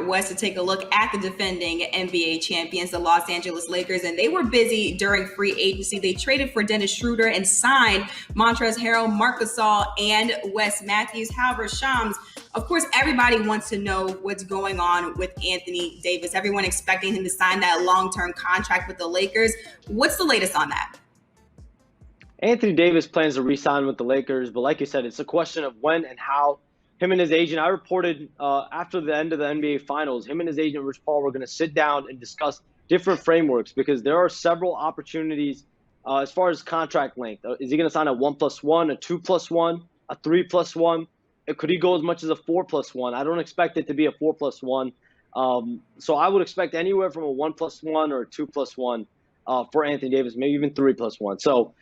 west to take a look at the defending NBA champions, the Los Angeles Lakers, and they were busy during free agency. They traded for Dennis Schroeder and signed Montrezl Harrell, Marc Gasol, and Wes Matthews. However, Shams, of course, everybody wants to know what's going on with Anthony Davis. Everyone expecting him to sign that long-term contract with the Lakers. What's the latest on that? Anthony Davis plans to re-sign with the Lakers, but like you said, it's a question of when and how. Him and his agent, I reported after the end of the NBA Finals, him and his agent, Rich Paul, were going to sit down and discuss different frameworks because there are several opportunities as far as contract length. Is he going to sign a 1+1, a 2+1, a 3+1? Could he go as much as a 4+1? I don't expect it to be a 4+1. So I would expect anywhere from a 1+1 or a 2+1 for Anthony Davis, maybe even 3+1. So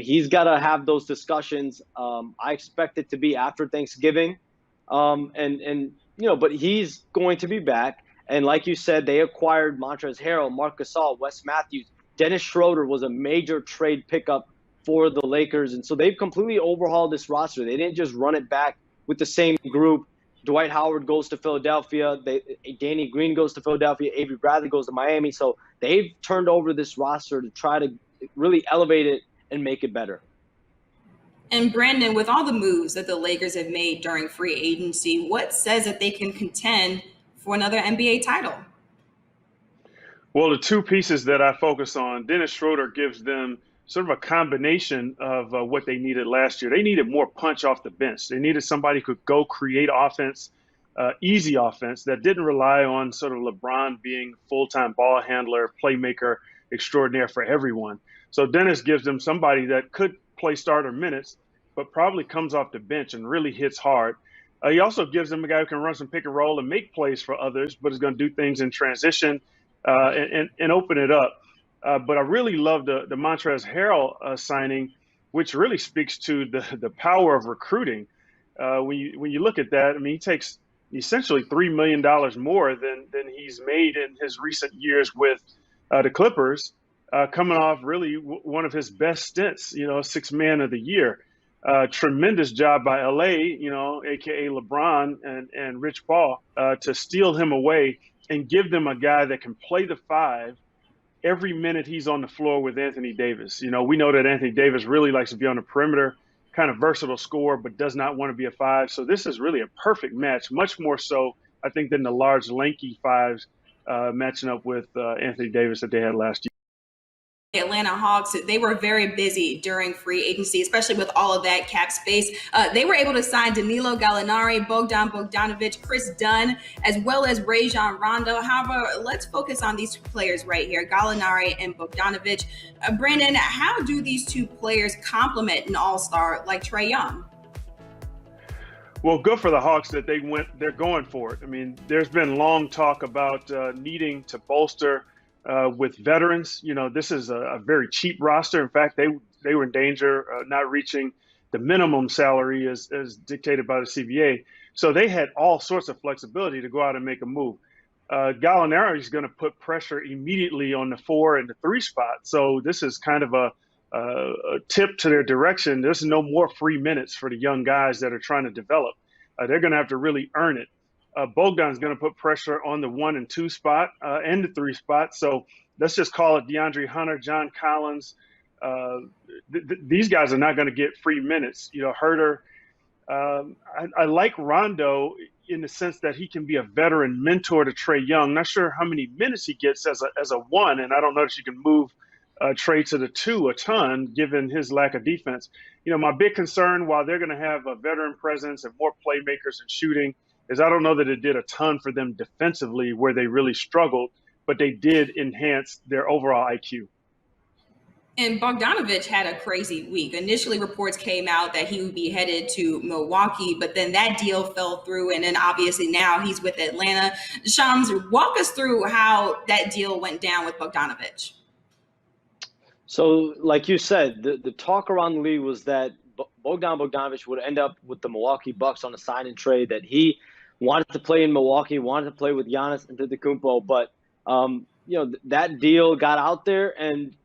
he's got to have those discussions. I expect it to be after Thanksgiving. But he's going to be back. And like you said, they acquired Montrezl Harrell, Marc Gasol, Wes Matthews. Dennis Schroeder was a major trade pickup for the Lakers. And so they've completely overhauled this roster. They didn't just run it back with the same group. Dwight Howard goes to Philadelphia. Danny Green goes to Philadelphia. Avery Bradley goes to Miami. So they've turned over this roster to try to really elevate it and make it better. And Brandon, with all the moves that the Lakers have made during free agency, what says that they can contend for another NBA title? Well, the two pieces that I focus on, Dennis Schroeder gives them sort of a combination of what they needed last year. They needed more punch off the bench. They needed somebody who could go create offense, easy offense that didn't rely on sort of LeBron being full-time ball handler, playmaker extraordinaire for everyone. So Dennis gives them somebody that could play starter minutes, but probably comes off the bench and really hits hard. He also gives them a guy who can run some pick and roll and make plays for others, but is going to do things in transition and open it up. But I really love the Montrezl Harrell signing, which really speaks to the power of recruiting. When you look at that, I mean, he takes essentially $3 million more than he's made in his recent years with the Clippers, coming off really one of his best stints, sixth man of the year. Tremendous job by LA, aka LeBron and Rich Paul, to steal him away and give them a guy that can play the five every minute he's on the floor with Anthony Davis. We know that Anthony Davis really likes to be on the perimeter, kind of versatile scorer, but does not want to be a five. So this is really a perfect match, much more so, I think, than the large, lanky fives matching up with Anthony Davis that they had last year. The Atlanta Hawks, they were very busy during free agency, especially with all of that cap space. They were able to sign Danilo Gallinari, Bogdan Bogdanovic, Chris Dunn, as well as Rajon Rondo. However, let's focus on these two players right here, Gallinari and Bogdanovic. Brandon, how do these two players complement an all-star like Trae Young? Well, good for the Hawks that they're going for it. I mean, there's been long talk about needing to bolster with veterans. This is a very cheap roster. In fact, they were in danger of not reaching the minimum salary as dictated by the CBA. So they had all sorts of flexibility to go out and make a move. Gallinari is going to put pressure immediately on the 4 and the 3 spot. So this is kind of a tip to their direction. There's no more free minutes for the young guys that are trying to develop. They're going to have to really earn it. Bogdan's going to put pressure on the 1 and 2 spot and the 3 spot. So let's just call it DeAndre Hunter, John Collins. These guys are not going to get free minutes. Herter. I like Rondo in the sense that he can be a veteran mentor to Trae Young. Not sure how many minutes he gets as a 1, and I don't know if you can move Trae to the 2 a ton given his lack of defense. My big concern, while they're going to have a veteran presence and more playmakers and shooting, is I don't know that it did a ton for them defensively where they really struggled, but they did enhance their overall IQ. And Bogdanovic had a crazy week. Initially, reports came out that he would be headed to Milwaukee, but then that deal fell through. And then obviously now he's with Atlanta. Shams, walk us through how that deal went down with Bogdanovic. So like you said, the talk around the league was that Bogdan Bogdanovic would end up with the Milwaukee Bucks on a sign and trade, that he wanted to play in Milwaukee, wanted to play with Giannis Antetokounmpo, but that deal got out there and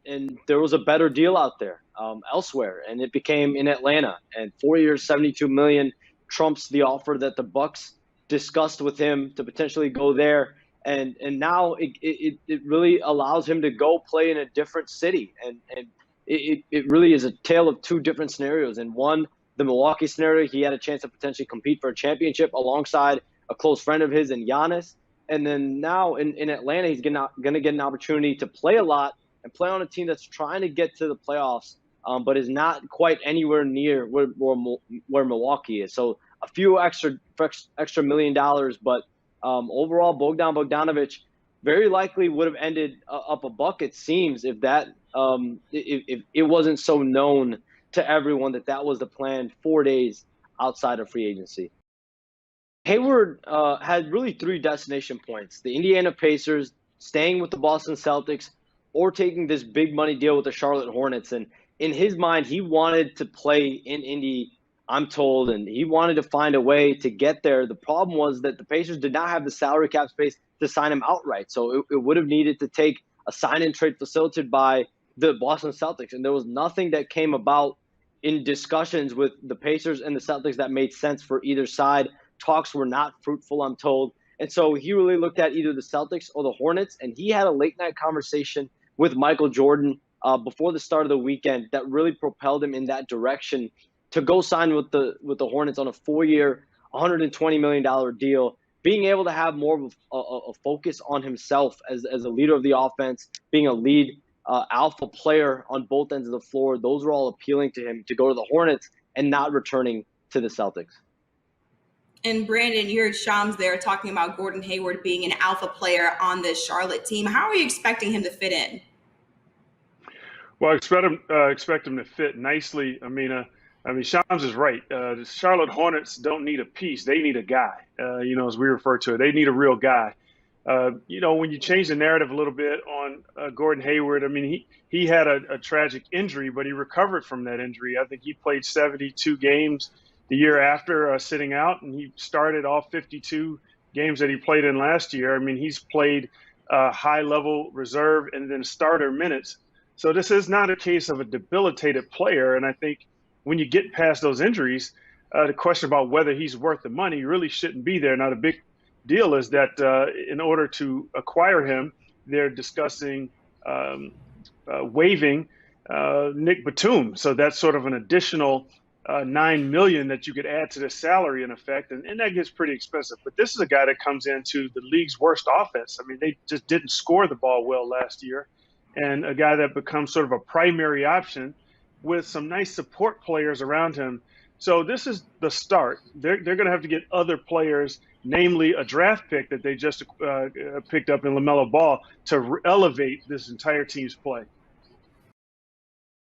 there was a better deal out there elsewhere, and it became in Atlanta, and 4 years, $72 million trumps the offer that the Bucks discussed with him to potentially go there. And now it really allows him to go play in a different city. And it really is a tale of two different scenarios. In one, the Milwaukee scenario, he had a chance to potentially compete for a championship alongside a close friend of his in Giannis. And then now in Atlanta, he's going to get an opportunity to play a lot and play on a team that's trying to get to the playoffs, but is not quite anywhere near where Milwaukee is. So a few extra $1 million, but overall, Bogdanovic very likely would have ended up a buck, it seems, if it wasn't so known to everyone that was the plan 4 days outside of free agency. Hayward had really three destination points: the Indiana Pacers, staying with the Boston Celtics, or taking this big money deal with the Charlotte Hornets. And in his mind, he wanted to play in Indy, I'm told, and he wanted to find a way to get there. The problem was that the Pacers did not have the salary cap space to sign him outright. So it would have needed to take a sign-and-trade facilitated by the Boston Celtics. And there was nothing that came about in discussions with the Pacers and the Celtics that made sense for either side. Talks were not fruitful, I'm told. And so he really looked at either the Celtics or the Hornets, and he had a late-night conversation with Michael Jordan before the start of the weekend that really propelled him in that direction to go sign with the Hornets on a 4-year, $120 million deal, being able to have more of a focus on himself as a leader of the offense, being a lead alpha player on both ends of the floor. Those were all appealing to him to go to the Hornets and not returning to the Celtics. And Brandon, you heard Shams there talking about Gordon Hayward being an alpha player on this Charlotte team. How are you expecting him to fit in? Well, I expect him to fit nicely. I mean, Shams is right. The Charlotte Hornets don't need a piece; they need a guy. As we refer to it, they need a real guy. When you change the narrative a little bit on Gordon Hayward, I mean, he had a tragic injury, but he recovered from that injury. I think he played 72 games the year after sitting out, and he started all 52 games that he played in last year. I mean, he's played high-level reserve and then starter minutes. So this is not a case of a debilitated player. And I think when you get past those injuries, the question about whether he's worth the money really shouldn't be there. Now, the big deal is that in order to acquire him, they're discussing waiving Nick Batum. So that's sort of an additional $9 million that you could add to the salary in effect, and that gets pretty expensive. But this is a guy that comes into the league's worst offense. I mean, they just didn't score the ball well last year, and a guy that becomes sort of a primary option with some nice support players around him. So this is the start. They're going to have to get other players, namely a draft pick that they just picked up in LaMelo Ball, to elevate this entire team's play.